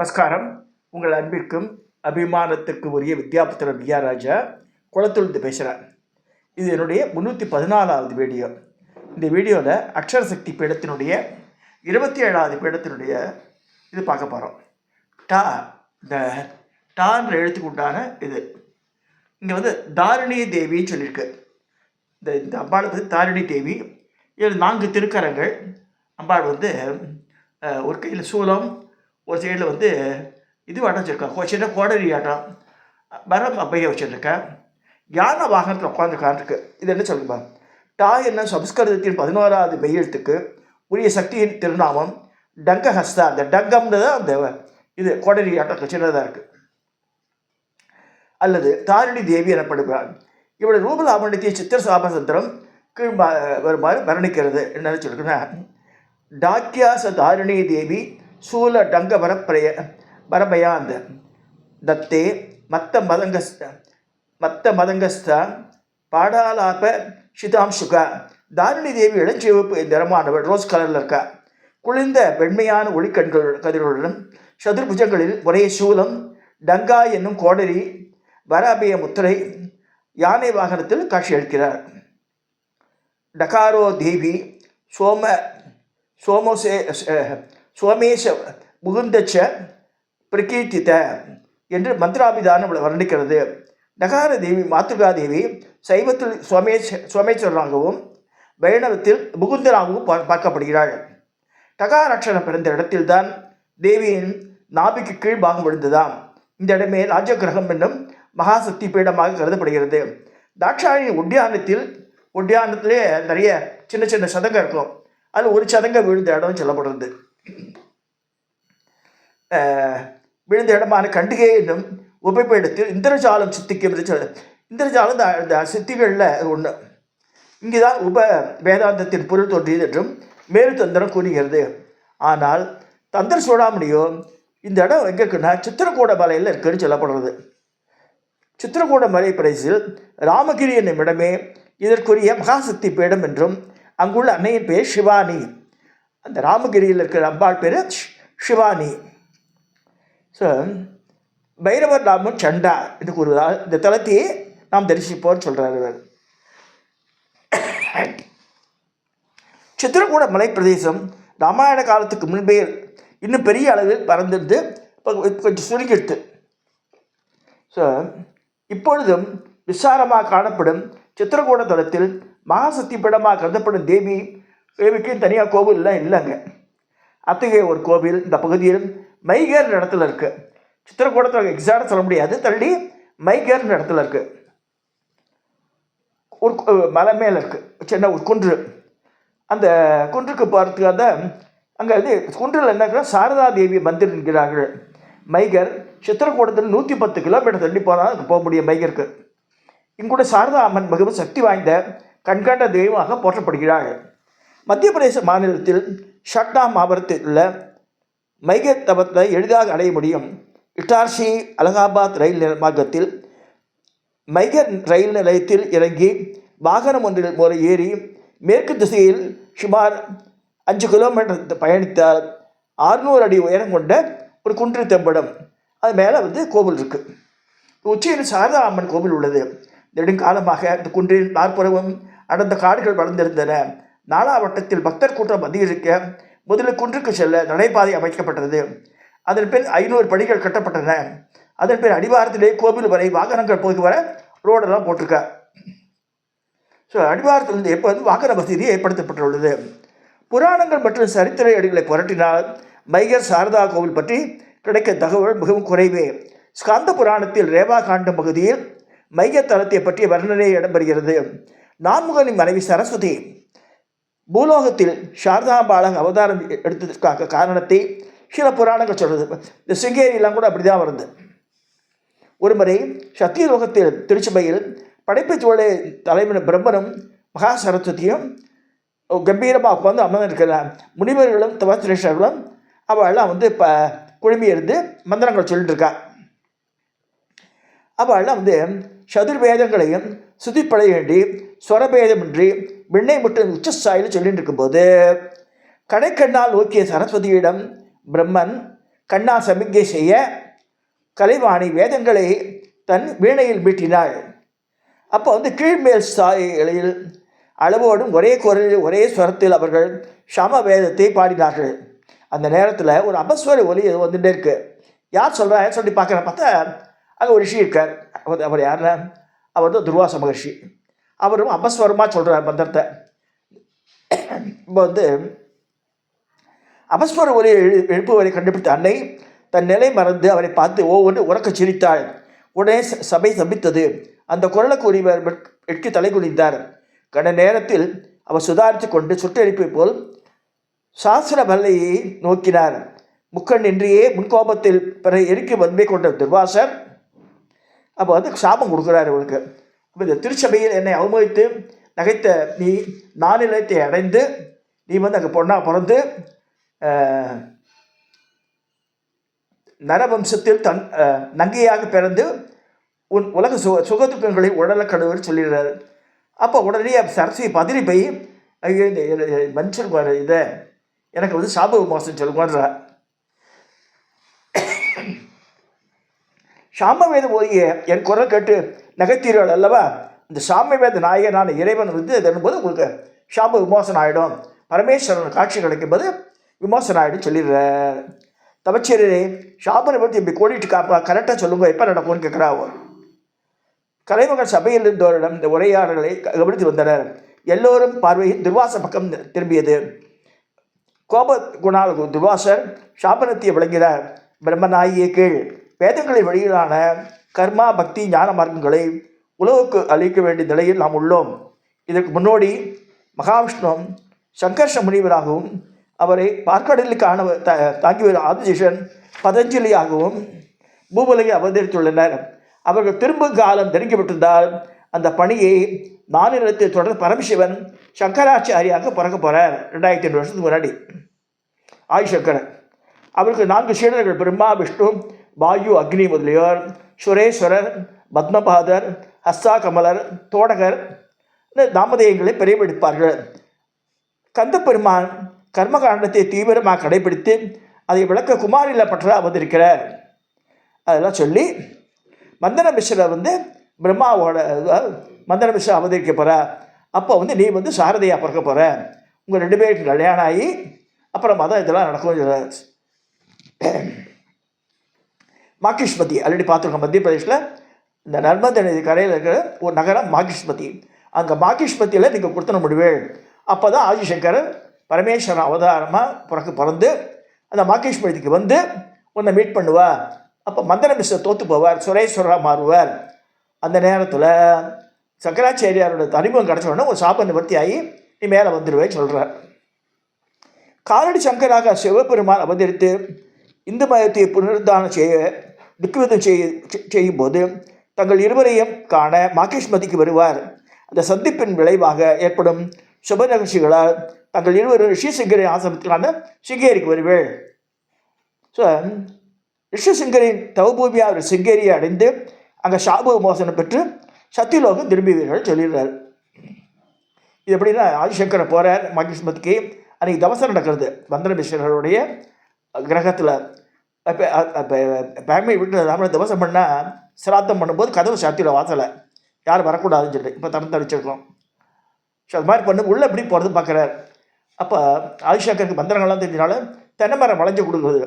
நமஸ்காரம். உங்கள் அன்பிற்கும் அபிமானத்திற்கு உரிய வித்யாபுத்திரன் வித்யாராஜா குளத்துழுந்து பேசுகிறேன். இது என்னுடைய 314வது வீடியோ. இந்த வீடியோவில் அக்ஷர சக்தி பீடத்தினுடைய 27வது பீடத்தினுடைய இது பார்க்க போகிறோம். டா, இந்த டான்ற எழுத்துக்கு உண்டான இது இங்கே தாரிணி தேவின்னு சொல்லியிருக்கு. இந்த அம்பாள் தாரிணி தேவி. இதில் 4 திருக்கரங்கள். அம்பாள் ஒரு கையில் சூலம், ஒரு சைடில் இது வச்சிருக்கா, சின்ன கோடரி ஆட்டம், மரம் அப்பைய வச்சுருக்கேன். யான வாகனத்தில் உட்காந்துருக்கான்ருக்கு. இது என்ன சொல்லுங்க? டா என்ன சம்ஸ்கிருதத்தின் 11வது மெய்யெழுத்துக்கு உரிய சக்தியின் திருநாமம். டங்கஹஸ்தா, அந்த டங்கம்னு தான் அந்த இது கோடரி ஆட்டம் சின்னதாக இருக்குது. அல்லது தாரிணி தேவி எனப்படுகிறார். இவருடைய ரூபலாமணியத்தை சித்திர சாபசந்திரம் கீழ் வருமாறு வர்ணிக்கிறது. என்னன்னு சொல்லுங்கன்னா, டாக்கியாச தாரிணி தேவி சூல டங்க வரபயாந்த தத்தே மத்த மதங்கஸ்த பாடாலாப சிதாம்சுகா. தாரிணி தேவி இளஞ்சிவப்பு நிறமானவள், ரோஸ் கலரில் இருக்கா. குளிர்ந்த வெண்மையான கதிர்களுடன் சதுர்புஜங்களில் ஒரே சூலம், டங்கா என்னும் கோடரி, வராபிய முத்திரை, யானை வாகனத்தில் காட்சியளிக்கிறார். டகாரோ தேவி சோமேஷ முகுந்தச்ச பிரகீர்த்தித என்று மந்திராபிதானம் வர்ணிக்கிறது. டகார தேவி மாத்ருகா தேவி சைவத்தில் சோமேஸ்வரனாகவும் வைணவத்தில் முகுந்தனாகவும் பார்க்கப்படுகிறாள். டகார அக்ஷரம் பிறந்த இடத்தில்தான் தேவியின் நாபிக்கு கீழ் பாகம் விழுந்ததாம். இந்த இடமே ராஜகிரகம் என்னும் மகாசக்தி பீடமாக கருதப்படுகிறது. தாட்சாயணி உத்தியானத்திலே நிறைய சின்ன சின்ன சதங்கம் இருக்கும். அதில் ஒரு சதங்க விழுந்த இடம் சொல்லப்படுறது. விழுந்த இடமான கண்டிகை என்னும் உபபீடத்தில் இந்திரஜாலம் சித்திக்கும். இந்திரஜாலம் இந்த சித்திகளில் ஒன்று. இங்கே தான் வேதாந்தத்தின் பொருள் தோன்றியது என்றும் மேரு தந்திரம் கூறுகிறது. ஆனால் தந்திர சூடாமணியோ இந்த இடம் எங்கே இருக்குன்னா சித்திரக்கூட மலையில் இருக்குன்னு சொல்லப்படுறது. சித்திரக்கூட மலை பிரதேசத்தில் ராமகிரி என்னும் இடமே இதற்குரிய மகாசக்தி பீடம் என்றும் அங்குள்ள அன்னையின் பேர் சிவானி. அந்த ராமகிரியில் இருக்கிற அம்பாள் பேர் சிவானி. ஸோ பைரவர் நாமம் சண்டா என்று கூறுவதால் இந்த தலத்தையே நாம் தரிசிப்போம்னு சொல்கிறார். சித்திரக்கூட மலை பிரதேசம் ராமாயண காலத்துக்கு முன்பே இன்னும் பெரிய அளவில் பறந்திருந்து இப்போ கொஞ்சம் சுருங்கிடுது. ஸோ இப்பொழுதும் விசாரமாக காணப்படும் சித்திரக்கூட தலத்தில் மகாசக்தி பீடமாக கருதப்படும் தேவிக்கு தனியாக கோவில்லாம் இல்லைங்க. அத்தகைய ஒரு கோவில் இந்த பகுதியில் மைகேர் இடத்துல இருக்குது. சித்திரக்கூடத்தில் எக்ஸாக்டாக சொல்ல முடியாது, தள்ளி மைகேர்ன்ற இடத்துல இருக்குது. ஒரு மலை மேலே இருக்குது சின்ன ஒரு குன்று. அந்த குன்றுக்கு போகிறதுக்காக அங்கே குன்றில் என்ன சாரதா தேவி மந்திர் என்கிறார்கள். மைகர் சித்திரக்கூடத்தில் 110 கிலோமீட்டர் தள்ளி போனால் அங்கே போக முடியும் மைகருக்கு. இங்குள்ள சாரதா அம்மன் மிகவும் சக்தி வாய்ந்த கண்கண்ட தெய்வமாக போற்றப்படுகிறாள். மத்திய பிரதேச மாநிலத்தில் ஷட்னா மாவட்டத்தில் உள்ள மைகர் தபத்தை எளிதாக அடைய முடியும். இட்டார்சி அலகாபாத் ரயில் மார்க்கத்தில் மைகர் ரயில் நிலையத்தில் இறங்கி வாகனம் ஒன்றில் ஏறி மேற்கு திசையில் சுமார் 5 கிலோமீட்டர் பயணித்தால் 600 அடி உயரம் கொண்ட ஒரு குன்று தென்படும். அது மேலே கோவில் இருக்குது. உச்சியில் சாரதா அம்மன் கோவில் உள்ளது. நெடுங்காலமாக இந்த குன்றின் நாற்புறமும் அடர்ந்த காடுகள் வளர்ந்திருந்தன. நாலாவட்டத்தில் பக்தர் கூட்டம் அதிகரிக்க முதலில் குன்றுக்கு செல்ல நடைபாதை அமைக்கப்பட்டது. அதன் பின் 500 படிகள் கட்டப்பட்டன. அதன் பின் அடிவாரத்திலே கோவில் வரை வாகனங்கள் போய் வர ரோடெல்லாம் போட்டிருக்கா. ஸோ அடிவாரத்திலிருந்து எப்போ வாகன வசதி ஏற்படுத்தப்பட்டுள்ளது. புராணங்கள் மற்றும் சரித்திர அடிகளை புரட்டினால் மைகர் சாரதா கோவில் பற்றி கிடைக்க தகவல் மிகவும் குறைவே. ஸ்காந்த புராணத்தில் ரேவா காண்டம் பகுதியில் மைகர் தலத்தை பற்றிய வர்ணனை இடம்பெறுகிறது. நான்முகனின் மனைவி சரஸ்வதி பூலோகத்தில் சாரதாம்பாளாக அவதாரம் எடுத்ததற்காக காரணத்தை சில புராணங்கள் சொல்கிறது. இந்த சிங்கேரியெல்லாம் கூட அப்படி தான் வருது. ஒருமுறை சத்தியலோகத்தில் திருச்சபையில் படைப்பு சோழ தலைவன் பிரம்மனும் மகா சரஸ்வதியும் கம்பீரமாக உட்காந்து அமர்ந்திருக்கிற முனிவர்களும் தவசிரேஷர்களும் அவள்லாம் குழுமி இருந்து மந்திரங்கள் சொல்லிட்டு இருக்கா. அவள்லாம் சதுர்வேதங்களையும் சுதிப்படை வேண்டி ஸ்வரபேதமின்றி விண்ணை மற்றும் உச்சஸ்தாயில் சொல்லிட்டு இருக்கும்போது கடைக்கண்ணால் நோக்கிய சரஸ்வதியிடம் பிரம்மன் கண்ணா சமிக்கை செய்ய கலைவாணி வேதங்களை தன் வீணையில் மீட்டினாள். அப்போ வந்து கீழ்மேல் சாயலில் அளவோடும் ஒரே குரலில் ஒரே ஸ்வரத்தில் அவர்கள் சம வேதத்தை பாடினார்கள். அந்த நேரத்தில் ஒரு அபஸ்வர ஒலி வந்துட்டே இருக்கு. யார் சொல்கிறா சொல்லி பார்த்தா அங்கே ஒரு ரிஷி இருக்கார். அவர் யாருன்னா அவர் தான் துர்வாச மகர்ஷி. அவரும் அபஸ்வரமாக சொல்கிறார் மந்திரத்தை. இப்போ வந்து அபஸ்வர ஒலியை எழுப்புவரை கண்டுபிடித்த அன்னை தன் நிலை மறந்து அவரை பார்த்து ஒவ்வொன்று உறக்க சிரித்தாள். உடனே சபை சபித்தது. அந்த குரலுக்கு உரிவர் எட்கி தலை குனிந்தார். கன நேரத்தில் அவர் சுதாரித்து கொண்டு சுற்றெழுப்பை போல் சாஸ்திர பல்லையை நோக்கினார். முக்கண் இன்றியே முன்கோபத்தில் பிற எரிக்கி வன்மை கொண்ட துர்வாசர் அப்போ வந்து சாபம் கொடுக்குறாரு இவளுக்கு. அப்போ இந்த திருச்சபையில் என்னை அவமதித்து நகைத்த நீ நானிலத்தை அடைந்து நீ வந்து அங்கே பொண்ணாக பிறந்து நரவம்சத்தில் நங்கையாக பிறந்து உன் உலக சுகதுக்கங்களை உடலக்கடுவர் சொல்லிடுறாரு. அப்போ உடனே சரஸ்வதி பதறி போய் ஐயோ இந்த மனுஷன் இதை எனக்கு வந்து சாப விமோசம் சொல்லுங்கன்றா. சாமவேத ஓதிய என் குரல் கேட்டு நகைத்தீர்கள் அல்லவா, இந்த சாமவேத நாயகனான இறைவன் வந்து இதன்போது உங்களுக்கு சாப விமோசனம் ஆகிடும், பரமேஸ்வரன் காட்சி கிடைக்கும்போது விமோசனம் ஆகிடும் சொல்லிடுறார். தவச்சேரியே சாபனை பற்றி இப்படி கோடிட்டு காப்பா கரெக்டாக சொல்லுங்க, எப்போ நடக்கும்னு கேட்குறாவோ. கலைமகள் சபையில் இருந்தோரிடம் இந்த உரையாடல்களை கவனித்து வந்தனர். எல்லோரும் பார்வையில் துர்வாச பக்கம் திரும்பியது. கோப குணால் துர்வாசர் சாபனத்தை விளங்கினார். பிரம்மநாயியை கீழ் வேதங்களை வழியிலான கர்மா பக்தி ஞான மார்க்கங்களை உலகுக்கு அளிக்க வேண்டிய நிலையில் நாம் உள்ளோம். இதற்கு முன்னோடி மகாவிஷ்ணு சங்கர்ஷ முனிவராகவும் அவரை பார்க்கடலுக்கு தாங்கி வரும் ஆதிசேஷன் பதஞ்சலியாகவும் பூபலையை அவதரித்துள்ளனர். அவர்கள் திரும்பும் காலம் நெருங்கிவிட்டிருந்தால் அந்த பணியை நானிலத்தில் தொடர்ந்து பரமசிவன் சங்கராச்சாரியாக பிறக்க போகிறார். 2500 வருஷத்துக்கு முன்னாடி ஆதிசங்கரன். அவருக்கு 4 சீடர்கள் பிரம்மா விஷ்ணு வாயு அக்னி முதலியோர், சுரேஸ்வரர், பத்மபாதர், ஹஸ்தா கமலர், தோடகர் நாமதேயங்களை பெரியவெடுப்பார்கள். கந்த பெருமான் கர்மகாண்டத்தை தீவிரமாக கடைபிடித்து அதை விளக்க குமாரில பற்ற அவதரிக்கிறார். அதெல்லாம் சொல்லி மந்தன மிஸ்ரர் வந்து பிரம்மாவோட மந்தன மிஸ்ரர் அவதரிக்க போகிற. அப்போ வந்து நீ வந்து சாரதையாக பிறக்க போகிற, உங்கள் 2 பேருக்கு கல்யாணம் ஆகி அப்புறமா தான் இதெல்லாம் நடக்கும். மாகிஷ்மதி ஆல்ரெடி பார்த்துருக்கோம். மத்திய பிரதேஷில் இந்த நர்மதை நதி கரையில் இருக்கிற ஒரு நகரம் மாகிஷ்மதி. அங்கே மாகிஷ்மதியில் நீங்கள் கொடுத்தன முடிவு. அப்போ தான் ஆதிசங்கரர் பரமேஸ்வரன் அவதாரமாக பிறந்து அந்த மாகிஷ்மதிக்கு வந்து உன்னை மீட் பண்ணுவா. அப்போ மந்தன மிஸ்ரர் தோற்று போவார், சுரேஸ்வரராக மாறுவார். அந்த நேரத்தில் சங்கராச்சாரியாரோட அறிமுகம் கிடச்சோடனே ஒரு சாப நிவர்த்தி ஆகி நீ மேலே வந்துடுவேன்னு சொல்கிறார். காலடி சங்கராக சிவபெருமான் அவதரித்து இந்து மதத்தை புனருத்தானம் திக்விதம் செய்யும்போது தங்கள் இருவரையும் காண மாகிஷ்மதிக்கு வருவார். அந்த சந்திப்பின் விளைவாக ஏற்படும் சுப நிகழ்ச்சிகளால் தங்கள் இருவரும் ரிஷிசிங்கரை ஆசிரமத்திலான சிங்கேரிக்கு வருவேள். ஸோ ரிஷிசிங்கரின் தவபூமியாக ஒரு சிங்கேரியை அடைந்து அங்கே சாப விமோசனம் பெற்று சத்தியலோகம் திரும்புவீர்கள் சொல்லிடுறார். இது எப்படின்னா ஆதிசங்கரை போகிறார் மாகிஷ்மதிக்கு. அன்றைக்கி தவசம் நடக்கிறது மந்தன மிஸ்ரருடைய கிரகத்தில். இப்போ ஃபேமிலி வீட்டில் நம்மளை தவசம் பண்ணால் சிராத்தம் பண்ணும்போது கதவு சாத்தியோட வாசலை யாரும் வரக்கூடாதுன்னு சொல்லிட்டு இப்போ திறந்து அடிச்சிருக்கோம். ஸோ அது மாதிரி பண்ணு உள்ளே எப்படி போகிறது பார்க்குறார். அப்போ ஆதிசங்கருக்கு மந்திரங்கள்லாம் தெரிஞ்சனால தென்னை மரம் வளைஞ்சு கொடுக்குறது.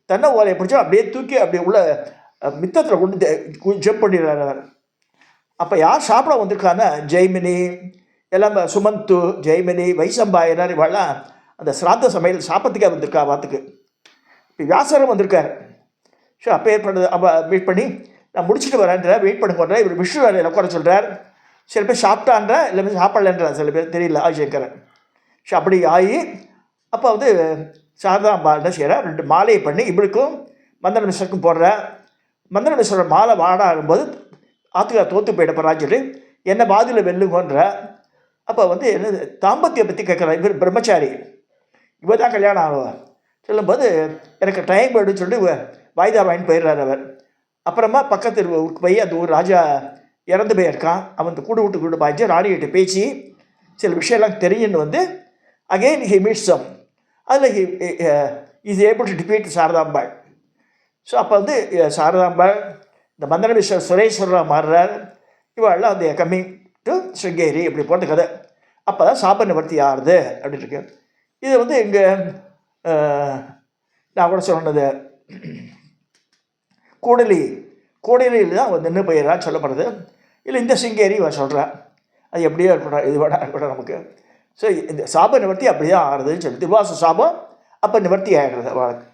தென்னை ஓலையை பிடிச்சா அப்படியே தூக்கி அப்படியே உள்ள மித்தத்தில் கொண்டு ஜம்ப் பண்ணிடுறாரு அவர். அப்போ யார் சாப்பிட வந்திருக்கான்னா ஜெய்மினி எல்லாம், சுமந்து, ஜெய்மினி, வைசம்பாயனர் இவெல்லாம் அந்த சிராத்த சமையல் சாப்பத்துக்காக வந்திருக்கா வாத்துக்கு. இப்போ வியாசரம் வந்திருக்கார். ஸோ அப்போ ஏற்படுறது அப்போ வெயிட் பண்ணி நான் முடிச்சுட்டு வரேன்ற வெயிட் பண்ண போடுறேன். இவர் விஷ்ணு வேலையில் உட்கார சொல்கிறார். சில பேர் சாப்பிட்டான்ற இல்லை சாப்பிடலன்றா, சில பேர் தெரியல ஆதிசங்கரன். ஸோ அப்படி ஆகி அப்போ வந்து சாரதாம்பா என்ன செய்கிறார், 2 மாலையை பண்ணி இவருக்கும் மந்தன மிஸ்ரருக்கும் போடுற. மந்தன மிஸ்ரோட மாலை வாடாகும்போது ஆத்துக்கார தோற்று போயிடப்போறான்னு சொல்லி என்ன பாதியில் வெல்லுங்கன்ற. அப்போ வந்து என்ன தாம்பத்தியை பற்றி கேட்குறாரு. இவர் பிரம்மச்சாரி, இவர் தான் கல்யாணம் ஆகும் சொல்லும்போது எனக்கு டைம் போய்டுன்னு சொல்லிட்டு வாய்தா வாங்கிட்டு போயிடுறாரு அவர். அப்புறமா பக்கத்து போய் அந்த ஊர் ராஜா இறந்து போயிருக்கான். அவன் கூடு பாய்ச்சி ராணிகிட்ட பேசி சில விஷயம்லாம் தெரியுன்னு வந்து அகெயின் ஹி மீட்ஸ் சம். அதில் is able to defeat Saradambal. So அப்போ வந்து சாரதாம்பாள் இந்த மந்தனமிஸ்வர் சுரேஸ்வரராக மாறுறார். இவாள்லாம் அந்த கம்மிங் டு ஸ்ருங்கேரி இப்படி போட்ட கதை. அப்போ தான் சாப நிவர்த்தி ஆகுது அப்படின்னு இருக்கு. இது வந்து இங்கே நான் கூட சொன்னது கூடலியில் தான் நின்று போயிடறான்னு சொல்லப்படுது. இல்லை இந்த சிங்கேரி இவன் சொல்கிறான். அது எப்படியோ இருக்கட்டும், இது வேணா இருக்கட்டும் நமக்கு. ஸோ இந்த சாப நிவர்த்தி அப்படி தான் ஆகுதுன்னு சொல்லி துர்வாச சாபம் அப்போ நிவர்த்தி ஆகிடுறது அவளுக்கு.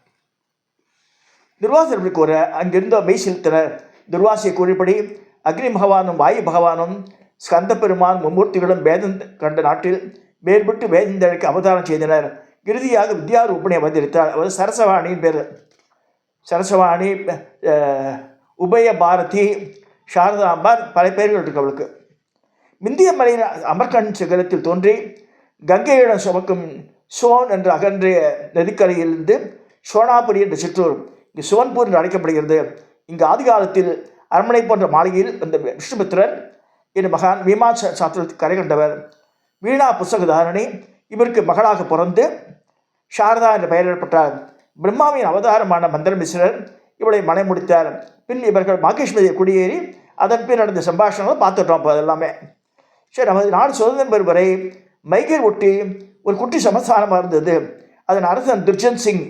துர்வாசர் இப்படி கூற அங்கிருந்த மெய் செலுத்தினர். துர்வாசியை கூறிப்படி அக்னி பகவானும் வாயு பகவானும் ஸ்கந்த பெருமான் மும்மூர்த்திகளும் வேதம் கண்ட நாட்டில் மேற்பட்டு வேதந்தழைக்கு அவதாரம் செய்தனர். இறுதியாக வித்யாரூபணி அவதரித்தார். அவர் சரசவாணியின் பேர். சரசவாணி, உபய பாரதி, சாரதாம்பார் பல பேர்கள் இருக்கு அவளுக்கு. விந்திய மலையின் அமர்கண்ட் சிகரத்தில் தோன்றி கங்கையிடம் சுமக்கும் சோன் என்ற அகன்றைய நதிக்கரையிலிருந்து சோனாபுரி என்ற சிற்றூர் இங்கு சோன்பூர் என்று அழைக்கப்படுகிறது. இங்கு ஆதி காலத்தில் அரண்மனை போன்ற மாளிகையில் இந்த விஷ்ணுமித்திரர் என் மகான் மீமா சாஸ்திரத்தில் கரை கண்டவர். வீணா புஸ்தகதாரணி இவருக்கு மகளாக பிறந்து சாரதா என்ற பெயரிடப்பட்டார். பிரம்மாவின் அவதாரமான மந்திரமிஸ்ரர் இவளை மனை முடித்தார். பின் இவர்கள் மாகேஸ்வரியை குடியேறி அதன் பின் நடந்த சம்பாஷணங்களை பார்த்துட்டோம். இப்போ அதெல்லாமே சரி. நமது நாடு சுதந்திரம் பெறும் வரை மைகேல் ஒட்டி ஒரு குட்டி சமஸ்தானமாக இருந்தது. அதன் அரசன் துர்ஜன் சிங்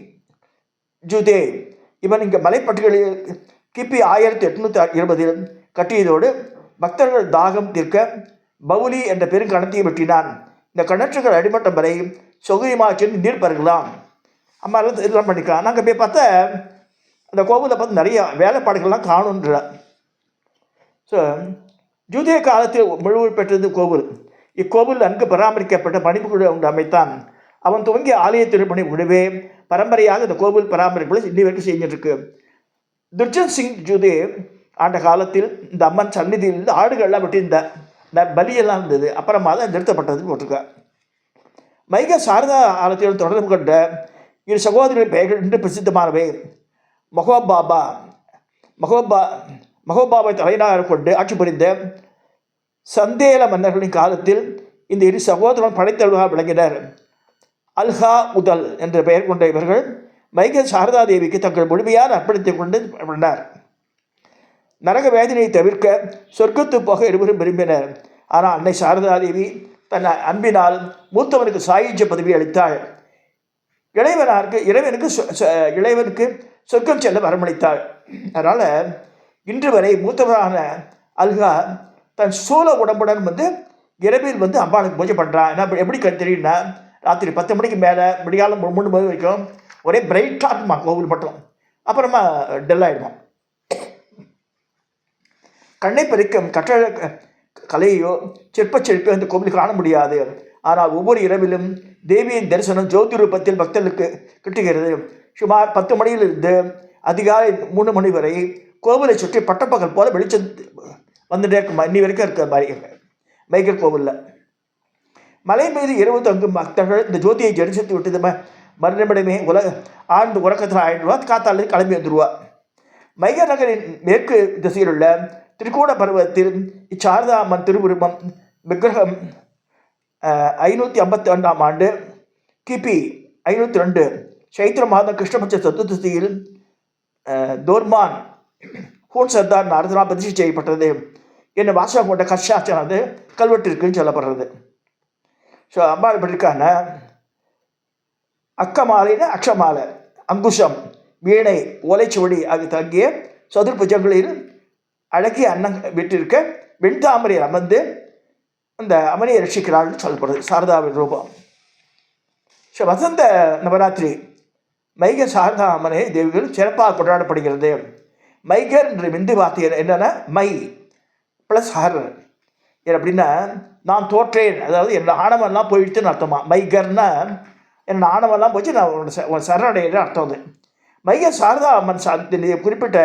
ஜூதே இவன் இங்கே மலைப்பட்டுகளில் கிபி 1820 கட்டியதோடு பக்தர்கள் தாகம் தீர்க்க பவுலி என்ற பெருங்கணத்தையும் வெட்டினான். இந்த கிணற்றுகள் அடிமட்டம் வரை சொகுரியமாக சென்று நீர் பருகலாம். அம்மா இதெல்லாம் பண்ணிக்கலாம். நாங்கள் போய் பார்த்தா அந்த கோவிலில் பார்த்து நிறைய வேலைப்பாடுகள்லாம் காணுன்ற. ஸோ ஜூதிய காலத்தில் முழுவு பெற்றது கோவில். இக்கோவில் நன்கு பராமரிக்கப்பட்ட பணிப்புக்குழு ஒன்று அமைத்தான். அவன் துவங்கிய ஆலய திருப்பணி முடிவே பரம்பரையாக இந்த கோவில் பராமரிப்புகளை இன்னி வரைக்கும் செஞ்சுட்டுருக்கு. துர்ஜன் சிங் ஜூதே ஆண்ட காலத்தில் இந்த அம்மன் சந்நிதியிலிருந்து ஆடுகள்லாம் வெட்டியிருந்த பலியெல்லாம் இருந்தது. அப்புறமா தான் நிறுத்தப்பட்டதுன்னு போட்டிருக்கா. மைக சாரதா ஆலயத்தில் தொடர்பு கொண்ட இரு சகோதரிகளின் பெயர்கள் இன்று பிரசித்தமானவை. மகோபாவை தலைநகராக கொண்டு ஆட்சி புரிந்த சந்தேல மன்னர்களின் காலத்தில் இந்த இரு சகோதரன் படைத்தலைவராக விளங்கினர். அல்ஹா உதல் என்ற பெயர் கொண்ட இவர்கள் மைக சாரதா தேவிக்கு தங்கள் முழுமையான அர்ப்பணித்துக் கொண்டு பண்ணார். நரக வேதனையை தவிர்க்க சொர்க்கத்து போக இருவரும் விரும்பினர். ஆனால் அன்னை சாரதா தேவி தன் அன்பினால் மூத்தவனுக்கு சாயுஜ்ய பதவி அளித்தாள். இளைவனுக்கு சொர்க்கம் செல்ல வரமளித்தாள். அதனால் இன்று வரை மூத்தவரான அல்கா தன் சூழ உடம்புடன் இரவில் அம்பாளுக்கு பூஜை பண்ணுறான். ஏன்னா எப்படி தெரியும்னா, ராத்திரி 10 மணிக்கு மேலே விடிகாலம் 3 மணி வரைக்கும் ஒரே பிரைட்டாக இருக்குமா கோவில் மட்டும். அப்புறமா டெல் ஆகிடுமா. கண்ணை பறிக்கும் கட்டட கலையோ சிற்பச்செழிப்போ அந்த கோவில் காண முடியாது. ஆனால் ஒவ்வொரு இரவிலும் தேவியின் தரிசனம் ஜோதி ரூபத்தில் பக்தர்களுக்கு கிட்டுகிறது. சுமார் 10 மணியிலிருந்து அதிகாலை 3 மணி வரை கோவிலை சுற்றி பட்டப்பகல் போல வெளிச்சம் வந்துட்டே இருக்குமா. இன்னி வரைக்கும் இருக்கிற மாதிரி மைக்கேல் கோவிலில். மலை மீது இரவு தங்கும் பக்தர்கள் இந்த ஜோதியை ஜரிசித்து விட்டது மறுநிமிடமே ஆழ்ந்து உறக்கத்தில் ஆயிடுவா. காத்தாலே கிளம்பி வந்துடுவா. மைகர் நகரின் மேற்கு திசையில் உள்ள திரிகோண பருவத்தில் இச்சாரதா அம்மன் திருவுருவம் விக்கிரகம் 552ஆம் ஆண்டு கிபி 502 சைத்திர மாதம் கிருஷ்ணபட்ச சதுர்த்தியில் தோர்மான் ஹூன் சர்தார் அரசனால் பிரதிஷ்டை செய்யப்பட்டது. என்ன வாசகம் கொண்ட கஷாச்சனது கல்வெட்டிற்குன்னு சொல்லப்படுறது. ஸோ அம்பாள் எப்படி இருக்கான அக்கமாலைன்னு அக்ஷமாலை, அங்குஷம், வீணை, ஓலைச்சுவடி ஆகிய தங்கிய சதுர்புஜங்களில் அழகிய அன்னம் விட்டிருக்க வெண்தாமரையில் அமர்ந்து அந்த அமனியை ரட்சிக்கிறாள்னு சொல்லப்படுது சாரதாவின் ரூபம். ஸோ வசந்த நவராத்திரி மைகர் சாரதா அம்மனை தேவிகள் சிறப்பாக கொண்டாடப்படுகிறது. மைகர் என்ற விந்து வார்த்தை என்னென்னா மை ப்ளஸ் ஹர். அப்படின்னா நான் தோற்றேன், அதாவது என்னோட ஆணவெல்லாம் போயிடுத்துன்னு அர்த்தமா. மைகர்னா என்னோட ஆணவெல்லாம் போச்சு, நான் உன் சரணடைகிற அர்த்தம். அது மைகர் சாரதா அம்மன் குறிப்பிட்ட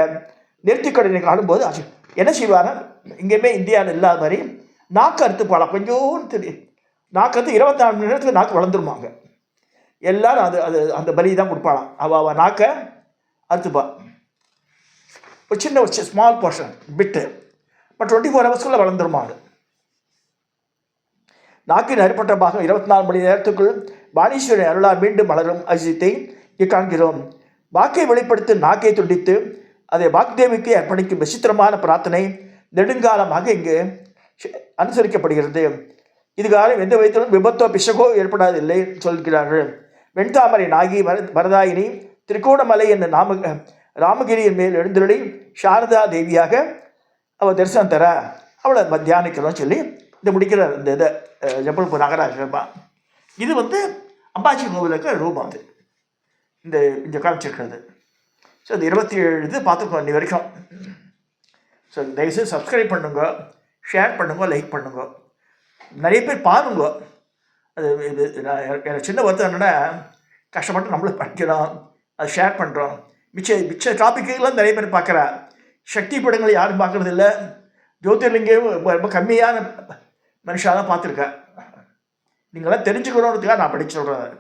நேர்த்திக்கடனை காணும்போது என்ன செய்வானா, இங்கேயுமே இந்தியாவில் இல்லாத மாதிரி நாக்கு அறுத்து போகலாம். கொஞ்சோன்னு தெரியும் நாக்கு அறுத்து 24 மணி நேரத்தில் நாக்கு வளர்ந்துருமாங்க. எல்லாரும் அந்த பலி தான் கொடுப்பாளாம். அவள் நாக்கை அறுத்துப்பா. ஒரு சின்ன ஒரு ஸ்மால் போர்ஷன் பிட்டு, பட் 24 ஹவர்ஸ்க்குள்ளே வளர்ந்துருமா. அது நாக்கின் அறுபட்ட பாகம் 24 மணி நேரத்துக்குள் பாணீஸ்வரன் அருளால் மீண்டும் மலரும் அதிசயத்தை இங்கே காண்கிறோம். வாக்கை வெளிப்படுத்தி நாக்கை துண்டித்து அதை வாக்தேவிக்கு அர்ப்பணிக்கும் விசித்திரமான பிரார்த்தனை நெடுங்காலமாக இங்கு அனுசரிக்கப்படுகிறது. இதுகாலம் எந்த விதத்திலும் விபத்தோ பிசகோ ஏற்படாதில்லை சொல்கிறார்கள். வெண்தாமரை நாகி வரதாயினி திரிகோணமலை என்ற ராமகிரியின் மேல் எழுந்தருளி சாரதா தேவியாக அவள் தரிசனம் தர அவளை தியானிக்கிறோம் சொல்லி இந்த முடிக்கிற இந்த இதை ஜபல்பூர் நாகராஜமா இது அம்பாஜி கோவிலுக்கு ரூபம் அது இந்த காமிச்சிருக்கிறது. ஸோ இந்த 27 இது பார்த்துக்கோ இன்னி வரைக்கும். ஸோ தயவுசெய்து சப்ஸ்கிரைப் பண்ணுங்க, ஷேர் பண்ணுங்க, லைக் பண்ணுங்க, நிறைய பேர் பாருங்க. அது இது எனக்கு சின்ன வருத்தம் என்னென்னா கஷ்டப்பட்டு நம்மளும் படிக்கிறோம், அதை ஷேர் பண்ணுறோம். மிச்ச டாப்பிக்கெல்லாம் நிறைய பேர் பார்க்குறா. சக்தி படங்களை யாரும் பார்க்குறது இல்லை. ஜோதிர்லிங்கம் ரொம்ப கம்மியான மனுஷாக தான் பார்த்துருக்கேன். நீங்களாம் தெரிஞ்சுக்கணுன்றதுக்காக நான் படிச்சு சொல்கிறேன்.